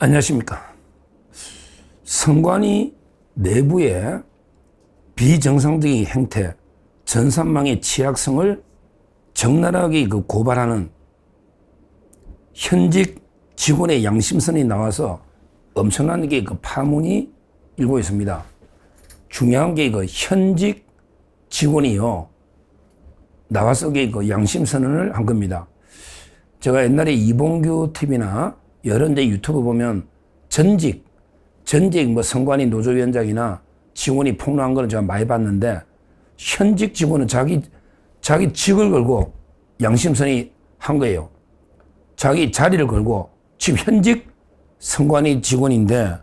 안녕하십니까. 선관위 내부의 비정상적인 행태, 전산망의 취약성을 적나라하게 고발하는 현직 직원의 양심선이 나와서 엄청난 파문이 일고 있습니다. 중요한 게 현직 직원이요. 나와서 양심선언을 한 겁니다. 제가 옛날에 이봉규 TV나 여러 데 유튜브 보면 전직 선관위 노조위원장이나 직원이 폭로한 거는 제가 많이 봤는데, 현직 직원은 자기 직을 걸고 양심선이 한 거예요. 자기 자리를 걸고 지금 현직 선관위 직원인데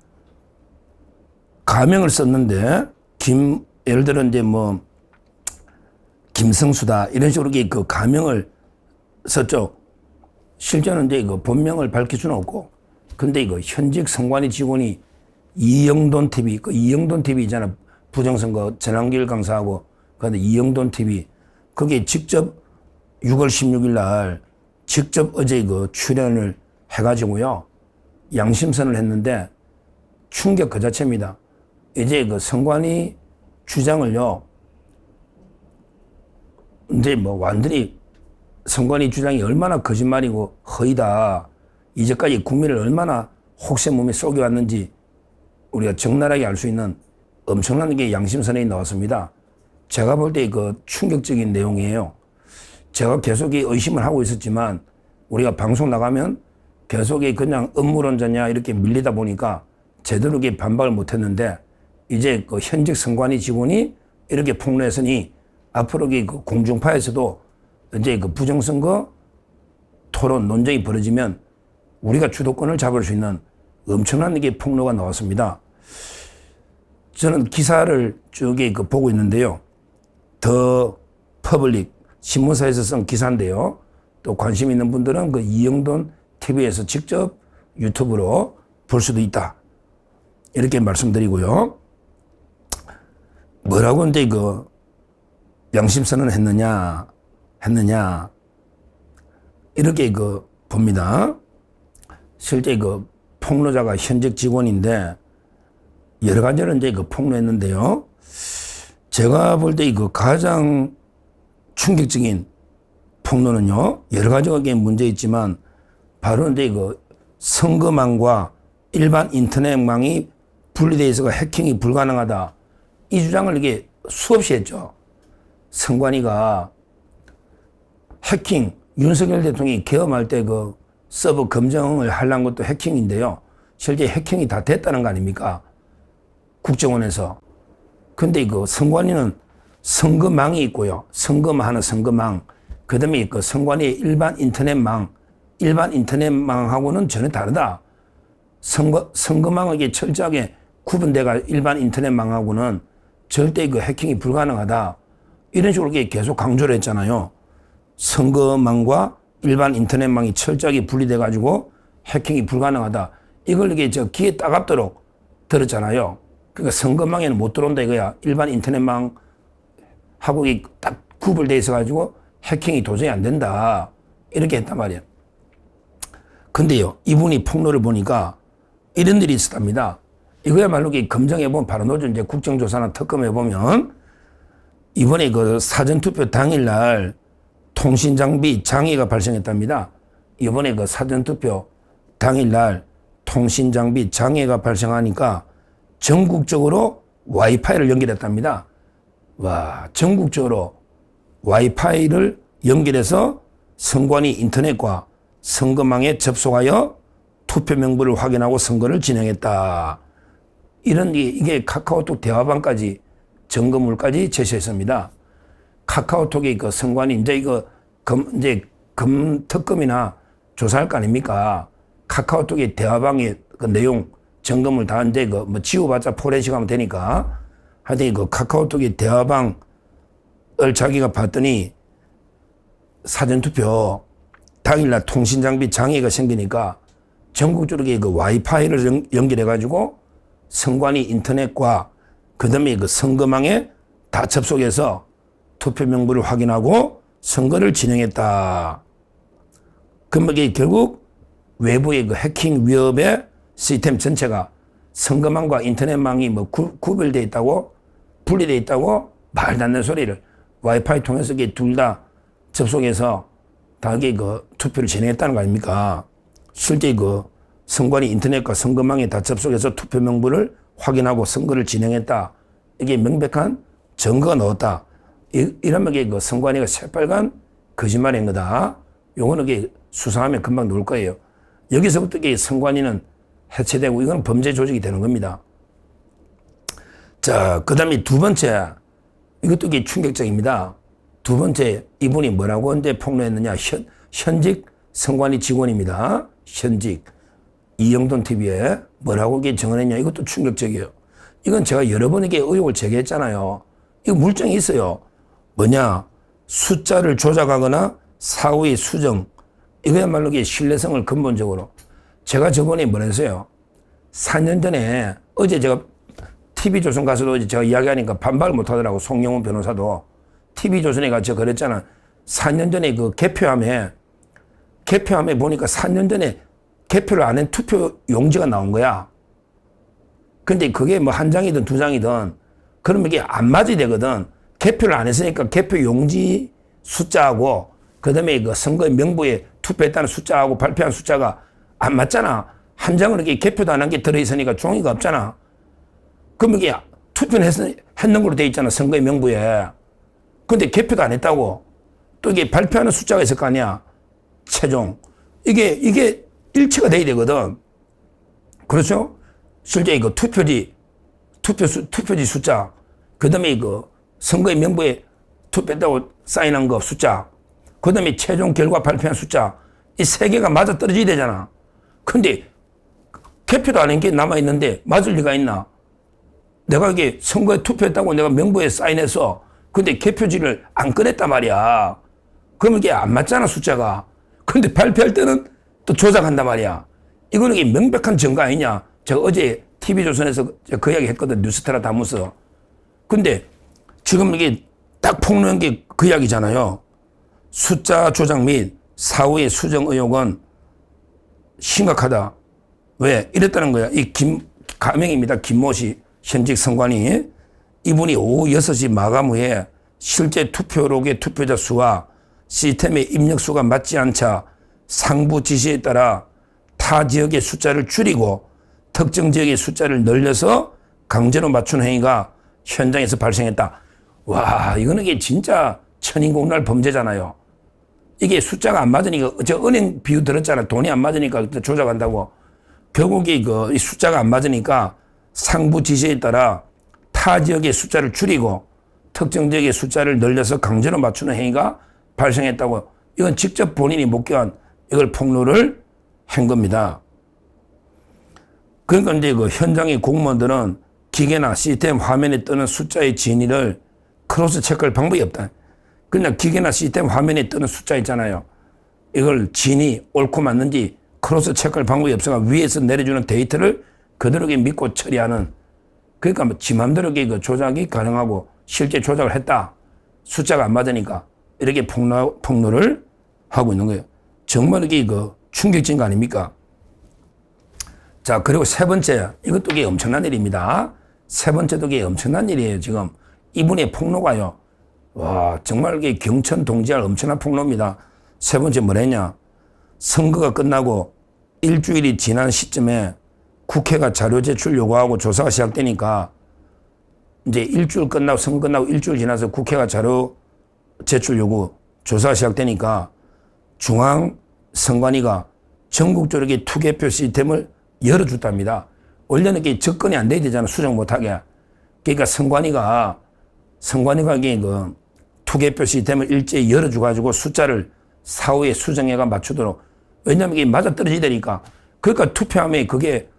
가명을 썼는데 예를 들어 김성수다 이런 식으로 그 가명을 썼죠. 실제는 본명을 밝힐 수는 없고, 근데 현직 선관위 직원이 이영돈 TV, 이영돈 TV 있잖아. 부정선거 전환길 강사하고, 근데 이영돈 TV, 거기에 직접 6월 16일 날 직접 어제 출연을 해가지고요. 양심선을 했는데 충격 그 자체입니다. 이제 선관위 주장을요. 이제 완전히 선관위 주장이 얼마나 거짓말이고 허위다. 이제까지 국민을 얼마나 혹세무민에 속여왔는지 우리가 적나라하게 알 수 있는 엄청난 게 양심선언이 나왔습니다. 제가 볼 때 충격적인 내용이에요. 제가 계속 의심을 하고 있었지만 우리가 방송 나가면 계속 그냥 음모론자냐 이렇게 밀리다 보니까 제대로 반박을 못했는데, 이제 현직 선관위 직원이 이렇게 폭로했으니 앞으로 공중파에서도 이제 부정선거 토론 논쟁이 벌어지면 우리가 주도권을 잡을 수 있는 엄청난 폭로가 나왔습니다. 저는 기사를 쭉 보고 있는데요. 더 퍼블릭 신문사에서 쓴 기사인데요. 또 관심 있는 분들은 이영돈 TV에서 직접 유튜브로 볼 수도 있다. 이렇게 말씀드리고요. 뭐라고 이제 양심선언을 했느냐 이렇게 봅니다. 실제 폭로자가 현직 직원인데 여러 가지를 이제 폭로했는데요. 제가 볼 때 가장 충격적인 폭로는요. 여러 가지가 문제 있지만 바로 이제 선거망과 일반 인터넷망이 분리되어 있어서 해킹이 불가능하다. 이 주장을 이게 수없이 했죠. 선관위가 해킹, 윤석열 대통령이 계엄할 때 서버 검증을 하려는 것도 해킹인데요. 실제 해킹이 다 됐다는 거 아닙니까? 국정원에서. 근데 선관위는 선거망이 있고요. 선거만 하는 선거망. 그 다음에 선관위의 일반 인터넷망하고는 전혀 다르다. 선거망에게 철저하게 구분돼가 일반 인터넷망하고는 절대 해킹이 불가능하다. 이런 식으로 계속 강조를 했잖아요. 선거망과 일반 인터넷망이 철저하게 분리돼가지고 해킹이 불가능하다. 이걸 귀에 따갑도록 들었잖아요. 그러니까 선거망에는 못 들어온다 이거야. 일반 인터넷망하고 딱 구분돼 있어가지고 해킹이 도저히 안 된다. 이렇게 했단 말이에요. 근데요, 이분이 폭로를 보니까 이런 일이 있었답니다. 이거야말로 검증해보면 바로 노조 이제 국정조사나 특검해보면 이번에 사전투표 당일날 통신장비 장애가 발생했답니다. 이번에 사전투표 당일날 통신장비 장애가 발생하니까 전국적으로 와이파이를 연결했답니다. 와, 전국적으로 와이파이를 연결해서 선관위 인터넷과 선거망에 접속하여 투표 명부를 확인하고 선거를 진행했다. 이게 카카오톡 대화방까지 점검물까지 제시했습니다. 카카오톡이 선관위 이제 특검이나 조사할 거 아닙니까? 카카오톡의 대화방의 내용 점검을 다 이제 지워봤자 포렌식 하면 되니까. 하여튼 카카오톡의 대화방을 자기가 봤더니 사전투표 당일날 통신장비 장애가 생기니까 전국적으로 와이파이를 연결해가지고 선관위 인터넷과 그 다음에 선거망에 다 접속해서 투표 명부를 확인하고 선거를 진행했다. 그럼 이게 결국 외부의 해킹 위협에 시스템 전체가 선거망과 인터넷망이 뭐 구별되어 있다고, 분리되어 있다고 말도 안 되는 소리를 와이파이 통해서 둘 다 접속해서 다 투표를 진행했다는 거 아닙니까? 실제 선관위 인터넷과 선거망에 다 접속해서 투표 명부를 확인하고 선거를 진행했다. 이게 명백한 증거가 나왔다. 이러면 선관위가 새빨간 거짓말인 거다. 요거는 수사하면 금방 나올 거예요. 여기서부터 선관위는 해체되고 이건 범죄 조직이 되는 겁니다. 자, 그 다음에 두 번째, 이것도 충격적입니다. 두 번째, 이분이 뭐라고 언제 폭로했느냐. 현직 선관위 직원입니다. 현직. 이영돈 TV에 뭐라고 정언했냐. 이것도 충격적이에요. 이건 제가 여러 번에게 의혹을 제기했잖아요. 이거 물증이 있어요. 뭐냐. 숫자를 조작하거나 사후의 수정. 이거야말로 신뢰성을 근본적으로. 제가 저번에 뭐랬어요. 4년 전에 어제 제가 TV조선 가서도 제가 이야기하니까 반박을 못 하더라고. 송영훈 변호사도. TV조선에 가서 그랬잖아. 4년 전에 개표함에 보니까 4년 전에 개표를 안 한 투표 용지가 나온 거야. 근데 그게 뭐 한 장이든 두 장이든 그러면 이게 안 맞아야 되거든. 개표를 안 했으니까 개표 용지 숫자하고 그 다음에 선거 명부에 투표했다는 숫자하고 발표한 숫자가 안 맞잖아. 한 장은 이렇게 개표도 안 한 게 들어있으니까 종이가 없잖아. 그럼 이게 투표는 했는 걸로 돼 있잖아. 선거의 명부에. 근데 개표도 안 했다고. 또 이게 발표하는 숫자가 있을 거 아니야. 최종. 이게 일치가 돼야 되거든. 그렇죠? 실제 투표지 숫자. 그 다음에 선거의 명부에 투표했다고 사인한 거 숫자. 그 다음에 최종 결과 발표한 숫자. 이 세 개가 맞아 떨어져야 되잖아. 근데 개표도 안 한 게 남아있는데 맞을 리가 있나? 내가 이게 선거에 투표했다고 내가 명부에 사인해서 근데 개표지를 안 꺼냈단 말이야. 그러면 이게 안 맞잖아, 숫자가. 근데 발표할 때는 또 조작한단 말이야. 이거는 이게 명백한 증거 아니냐? 제가 어제 TV조선에서 그 이야기 했거든. 뉴스타라 다무서. 근데 지금 이게 딱 폭로한 게 그 이야기잖아요. 숫자 조작 및 사후의 수정 의혹은 심각하다. 왜? 이랬다는 거야. 가명입니다. 김모 씨, 현직 선관위. 이분이 오후 6시 마감 후에 실제 투표록의 투표자 수와 시스템의 입력수가 맞지 않자 상부 지시에 따라 타 지역의 숫자를 줄이고 특정 지역의 숫자를 늘려서 강제로 맞추는 행위가 현장에서 발생했다. 와, 이거는 이게 진짜 천인공날 범죄잖아요. 이게 숫자가 안 맞으니까, 저 은행 비유 들었잖아. 돈이 안 맞으니까 조작한다고. 결국 이 숫자가 안 맞으니까 상부 지시에 따라 타 지역의 숫자를 줄이고 특정 지역의 숫자를 늘려서 강제로 맞추는 행위가 발생했다고. 이건 직접 본인이 목격한 이걸 폭로를 한 겁니다. 그러니까 이제 현장의 공무원들은 기계나 시스템 화면에 뜨는 숫자의 진위를 크로스 체크할 방법이 없다. 그냥 기계나 시스템 화면에 뜨는 숫자 있잖아요. 이걸 진위 옳고 맞는지 크로스 체크할 방법이 없어가 위에서 내려주는 데이터를 그대로 믿고 처리하는. 그러니까 지 맘대로 조작이 가능하고 실제 조작을 했다. 숫자가 안 맞으니까 이렇게 폭로를 하고 있는 거예요. 정말 이게 충격적인 거 아닙니까? 자, 그리고 세 번째, 이것도 이게 엄청난 일입니다. 세 번째도 이게 엄청난 일이에요. 지금 이분의 폭로가요. 와, 정말 이게 경천 동지할 엄청난 폭로입니다. 세 번째 뭐랬냐? 선거가 끝나고 일주일이 지난 시점에 국회가 자료 제출 요구하고 조사가 시작되니까 이제 일주일 끝나고 선거 끝나고 일주일 지나서 국회가 자료 제출 요구 조사가 시작되니까 중앙선관위가 전국적으로 이렇게 투개표 시스템을 열어줬답니다. 원래는 이게 접근이 안 돼야 되잖아. 수정 못하게. 그러니까 선관위가 이게 투개표 시스템을 일제히 열어줘가지고 숫자를 사후에 수정해가 맞추도록. 왜냐면 이게 맞아떨어져야 되니까. 그러니까 투표함에 그게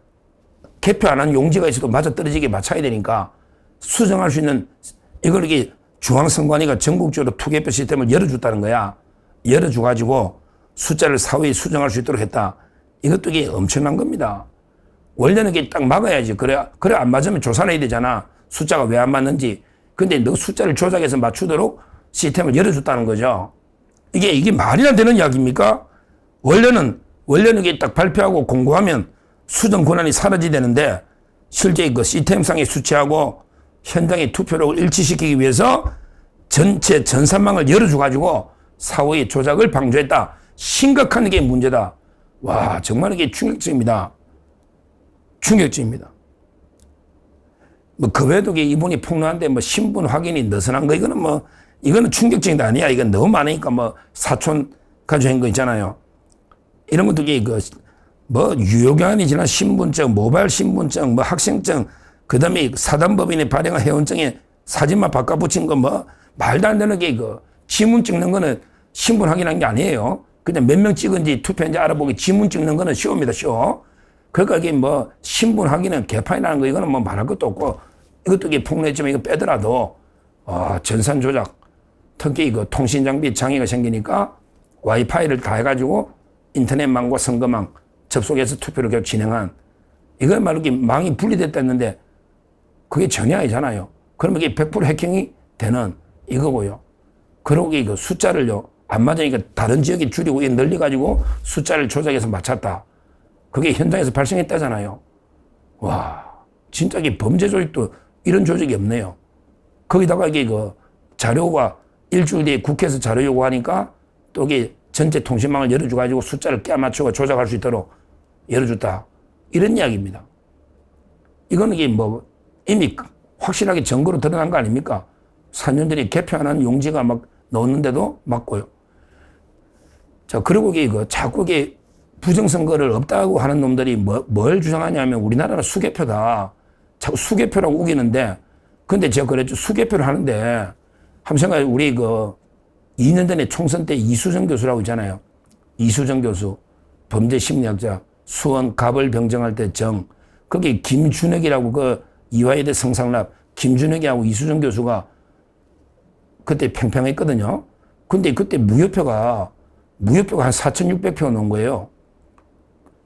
개표 안 한 용지가 있어도 맞아떨어지게 맞춰야 되니까 수정할 수 있는 이걸 이게 중앙선관위가 전국적으로 투개표 시스템을 열어줬다는 거야. 열어줘가지고 숫자를 사후에 수정할 수 있도록 했다. 이것도 이게 엄청난 겁니다. 원래는 이게 딱 막아야지. 그래 안 맞으면 조사를 해야 되잖아. 숫자가 왜 안 맞는지. 근데 너 숫자를 조작해서 맞추도록 시스템을 열어줬다는 거죠. 이게 말이 안 되는 이야기입니까? 원래는 이게 딱 발표하고 공고하면 수정 권한이 사라지게 되는데 실제 그 시스템상의 수치하고 현장의 투표록을 일치시키기 위해서 전체 전산망을 열어줘가지고 사후의 조작을 방조했다. 심각한 게 문제다. 와, 정말 이게 충격적입니다. 충격적입니다. 뭐, 그 외에도 이분이 폭로한데 뭐 신분 확인이 느슨한 거, 이거는 충격적인 게 아니야. 이건 너무 많으니까 뭐 사촌 가지고 한 거 있잖아요. 이런 것도 유효기한이 지난 신분증, 모바일 신분증, 뭐 학생증, 그 다음에 사단법인이 발행한 회원증에 사진만 바꿔 붙인 거 말도 안 되는 게 지문 찍는 거는 신분 확인한 게 아니에요. 그냥 몇 명 찍은지 투표인지 알아보기 지문 찍는 거는 쉬웁니다, 쉬워. 그러니까 이게 신분 확인은 개판이라는 거 이거는 말할 것도 없고 이것도 폭로했지만 이거 빼더라도, 전산 조작, 특히 통신 장비 장애가 생기니까 와이파이를 다 해가지고 인터넷망과 선거망 접속해서 투표를 계속 진행한 이거야말로 망이 분리됐다 했는데 그게 전혀 아니잖아요. 그러면 이게 100% 해킹이 되는 이거고요. 그러고 숫자를요, 안 맞으니까 다른 지역에 줄이고 늘려가지고 숫자를 조작해서 맞췄다. 그게 현장에서 발생했다잖아요. 와, 진짜 범죄 조직도 이런 조직이 없네요. 거기다가 자료가 일주일 뒤에 국회에서 자료 요구하니까 또 이게 전체 통신망을 열어줘가지고 숫자를 깨맞추고 조작할 수 있도록 열어줬다. 이런 이야기입니다. 이거는 이미 확실하게 증거로 드러난 거 아닙니까? 4년 전에 개표하는 용지가 넣었는데도 맞고요. 자, 그리고 자꾸 부정선거를 없다고 하는 놈들이 뭘 주장하냐면 우리나라는 수개표다. 자꾸 수개표라고 우기는데, 근데 제가 그랬죠. 수개표를 하는데, 한번 생각해, 우리 2년 전에 총선 때 이수정 교수라고 있잖아요. 이수정 교수, 범죄 심리학자, 수원 갑을 병정할 때 거기 김준혁이라고 이화여대 성상납, 김준혁이하고 이수정 교수가 그때 팽팽했거든요. 근데 그때 무효표가 한 4,600표 넣은 거예요.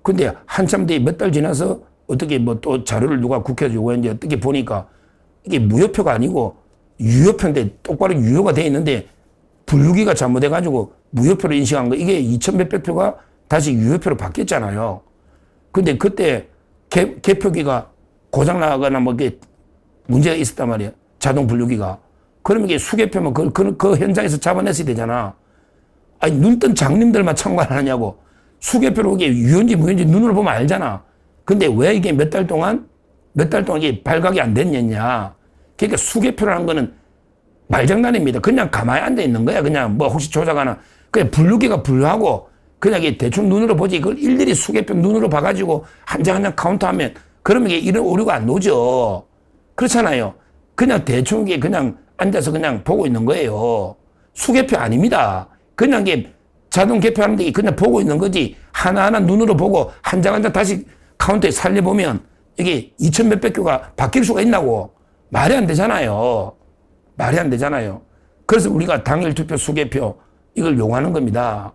근데 한참 뒤에 몇 달 지나서 어떻게 또 자료를 누가 국회에서 요구했는지 어떻게 보니까 이게 무효표가 아니고 유효표인데 똑바로 유효가 돼 있는데 분류기가 잘못해가지고 무효표로 인식한 거, 이게 2,몇백 표가 다시 유효표로 바뀌었잖아요. 근데 그때 개표기가 고장나거나 이게 문제가 있었단 말이에요. 자동 분류기가. 그러면 이게 수개표면 그 현장에서 잡아냈어야 되잖아. 아니, 눈뜬 장님들만 참관 안 하냐고. 수개표로 이게 유효인지 무효인지 눈으로 보면 알잖아. 근데 왜 이게 몇 달 동안 이게 발각이 안 됐냐. 그러니까 수개표라는 거는 말장난입니다. 그냥 가만히 앉아 있는 거야. 그냥 혹시 조작하나. 그냥 분류기가 분류하고 그냥 이게 대충 눈으로 보지. 그걸 일일이 수개표 눈으로 봐가지고 한 장 한 장 카운트하면 그러면 이게 이런 오류가 안 나오죠. 그렇잖아요. 그냥 대충 이게 그냥 앉아서 그냥 보고 있는 거예요. 수개표 아닙니다. 그냥 이게 자동 개표하는데 그냥 보고 있는 거지. 하나하나 눈으로 보고 한 장 한 장 다시 카운트에 살려보면 이게 2,000 몇백 교가 바뀔 수가 있나고. 말이 안 되잖아요. 말이 안 되잖아요. 그래서 우리가 당일 투표 수개표 이걸 요구하는 겁니다.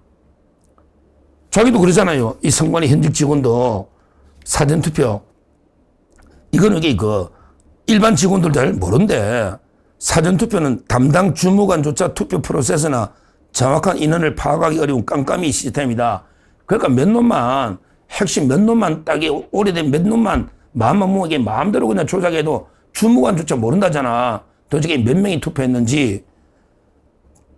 자기도 그러잖아요. 이 선관위 현직 직원도 사전투표 이거는 이게 일반 직원들 잘 모른대. 사전투표는 담당 주무관조차 투표 프로세스나 정확한 인원을 파악하기 어려운 깜깜이 시스템이다. 그러니까 몇 놈만 핵심 몇 놈만 딱이 오래된 몇 놈만 마음만 먹게 마음대로 그냥 조작해도 주무관조차 모른다잖아. 도대체 몇 명이 투표했는지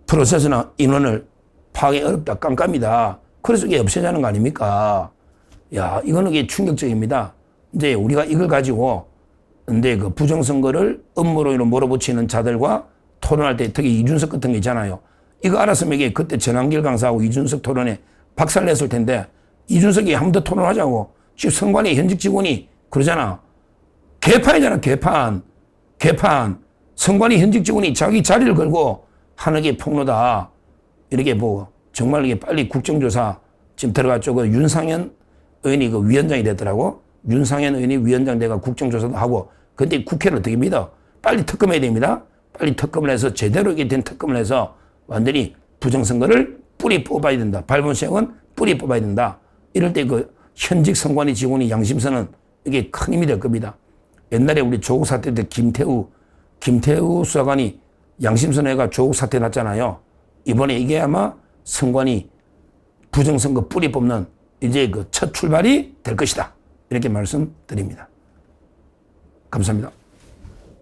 프로세스나 인원을 파악이 어렵다. 깜깜이다. 그래서 이게 없애자는 거 아닙니까? 야, 이거는 이게 충격적입니다. 이제 우리가 이걸 가지고 근데 부정선거를 음모론으로 몰아붙이는 자들과 토론할 때 특히 이준석 같은 게 있잖아요. 이거 알았으면 이게 그때 전한길 강사하고 이준석 토론에 박살냈을 텐데 이준석이 한 번 더 토론하자고 지금 선관위 현직 직원이 그러잖아. 개판이잖아, 개판. 선관위 현직 직원이 자기 자리를 걸고 하는 게 폭로다. 이렇게 정말 이게 빨리 국정조사 지금 들어갔죠. 윤상현 의원이 위원장이 됐더라고. 윤상현 의원이 위원장 돼가 국정조사도 하고. 근데 국회를 어떻게 믿어? 빨리 특검해야 됩니다. 빨리 특검을 해서 제대로 이게 된 특검을 해서 완전히 부정선거를 뿌리 뽑아야 된다. 밟은 시행은 뿌리 뽑아야 된다. 이럴 때 현직 선관위 직원이 양심선은 이게 큰 힘이 될 겁니다. 옛날에 우리 조국 사태 때 김태우 수사관이 양심선회가 조국 사태 났잖아요. 이번에 이게 아마 선관위 부정선거 뿌리 뽑는 이제 첫 출발이 될 것이다. 이렇게 말씀드립니다. 감사합니다.